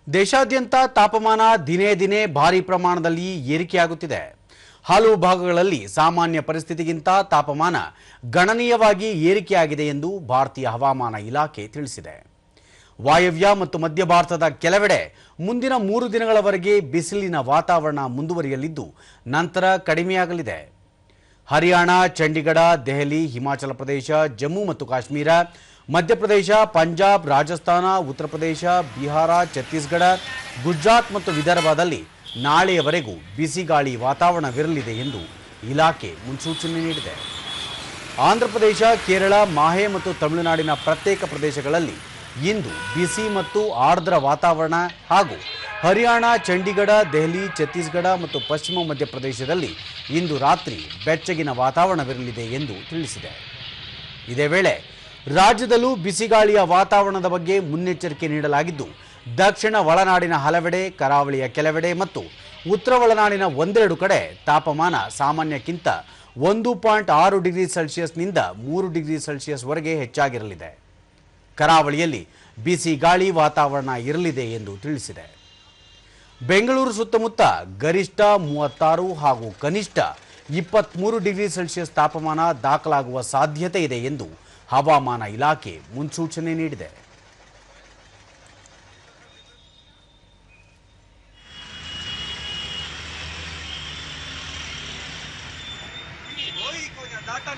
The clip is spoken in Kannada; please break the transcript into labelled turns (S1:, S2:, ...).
S1: ದೇಶಾದ್ಯಂತ ತಾಪಮಾನ ದಿನೇ ದಿನೇ ಭಾರಿ ಪ್ರಮಾಣದಲ್ಲಿ ಏರಿಕೆಯಾಗುತ್ತಿದೆ. ಹಲವು ಭಾಗಗಳಲ್ಲಿ ಸಾಮಾನ್ಯ ಪರಿಸ್ಥಿತಿಗಿಂತ ತಾಪಮಾನ ಗಣನೀಯವಾಗಿ ಏರಿಕೆಯಾಗಿದೆ ಎಂದು ಭಾರತೀಯ ಹವಾಮಾನ ಇಲಾಖೆ ತಿಳಿಸಿದೆ. ವಾಯವ್ಯ ಮತ್ತು ಮಧ್ಯ ಭಾರತದ ಕೆಲವೆಡೆ ಮುಂದಿನ 3 ದಿನಗಳವರೆಗೆ ಬಿಸಿಲಿನ ವಾತಾವರಣ ಮುಂದುವರಿಯಲಿದ್ದು ನಂತರ ಕಡಿಮೆಯಾಗಲಿದೆ. ಹರಿಯಾಣ, ಚಂಡೀಗಢ, ದೆಹಲಿ, ಹಿಮಾಚಲ ಪ್ರದೇಶ, ಜಮ್ಮು ಮತ್ತು ಕಾಶ್ಮೀರ, ಮಧ್ಯಪ್ರದೇಶ, ಪಂಜಾಬ್, ರಾಜಸ್ಥಾನ, ಉತ್ತರ ಪ್ರದೇಶ, ಬಿಹಾರ, ಛತ್ತೀಸ್ಗಢ, ಗುಜರಾತ್ ಮತ್ತು ವಿದರ್ಭದಲ್ಲಿ ನಾಳೆಯವರೆಗೂ ಬಿಸಿಗಾಳಿ ವಾತಾವರಣವಿರಲಿದೆ ಎಂದು ಇಲಾಖೆ ಮುನ್ಸೂಚನೆ ನೀಡಿದೆ. ಆಂಧ್ರಪ್ರದೇಶ, ಕೇರಳ, ಮಾಹೆ ಮತ್ತು ತಮಿಳುನಾಡಿನ ಪ್ರತ್ಯೇಕ ಪ್ರದೇಶಗಳಲ್ಲಿ ಇಂದು ಬಿಸಿ ಮತ್ತು ಆರ್ದ್ರ ವಾತಾವರಣ ಹಾಗೂ ಹರಿಯಾಣ, ಚಂಡೀಗಢ, ದೆಹಲಿ, ಛತ್ತೀಸ್ಗಢ ಮತ್ತು ಪಶ್ಚಿಮ ಮಧ್ಯಪ್ರದೇಶದಲ್ಲಿ ಇಂದು ರಾತ್ರಿ ಬೆಚ್ಚಗಿನ ವಾತಾವರಣವಿರಲಿದೆ ಎಂದು ತಿಳಿಸಿದೆ. ಇದೇ ವೇಳೆ ರಾಜ್ಯದಲ್ಲೂ ಬಿಸಿಗಾಳಿಯ ವಾತಾವರಣದ ಬಗ್ಗೆ ಮುನ್ನೆಚ್ಚರಿಕೆ ನೀಡಲಾಗಿದ್ದು, ದಕ್ಷಿಣ ಒಳನಾಡಿನ ಹಲವೆಡೆ, ಕರಾವಳಿಯ ಕೆಲವೆಡೆ ಮತ್ತು ಉತ್ತರ ಒಳನಾಡಿನ ಒಂದೆರಡು ಕಡೆ ತಾಪಮಾನ ಸಾಮಾನ್ಯಕ್ಕಿಂತ 1.6 ಡಿಗ್ರಿ ಸೆಲ್ಸಿಯಸ್ನಿಂದ 3 ಡಿಗ್ರಿ ಸೆಲ್ಸಿಯಸ್ವರೆಗೆ ಹೆಚ್ಚಾಗಿರಲಿದೆ. ಕರಾವಳಿಯಲ್ಲಿ ಬಿಸಿ ಗಾಳಿ ವಾತಾವರಣ ಇರಲಿದೆ ಎಂದು ತಿಳಿಸಿದೆ. ಬೆಂಗಳೂರು ಸುತ್ತಮುತ್ತ ಗರಿಷ್ಠ 36 ಹಾಗೂ ಕನಿಷ್ಠ 23 ಡಿಗ್ರಿ ಸೆಲ್ಸಿಯಸ್ ತಾಪಮಾನ ದಾಖಲಾಗುವ ಸಾಧ್ಯತೆ ಇದೆ ಎಂದು ಹವಾಮಾನ ಇಲಾಖೆ ಮುನ್ಸೂಚನೆ ನೀಡಿದೆ.
S2: Data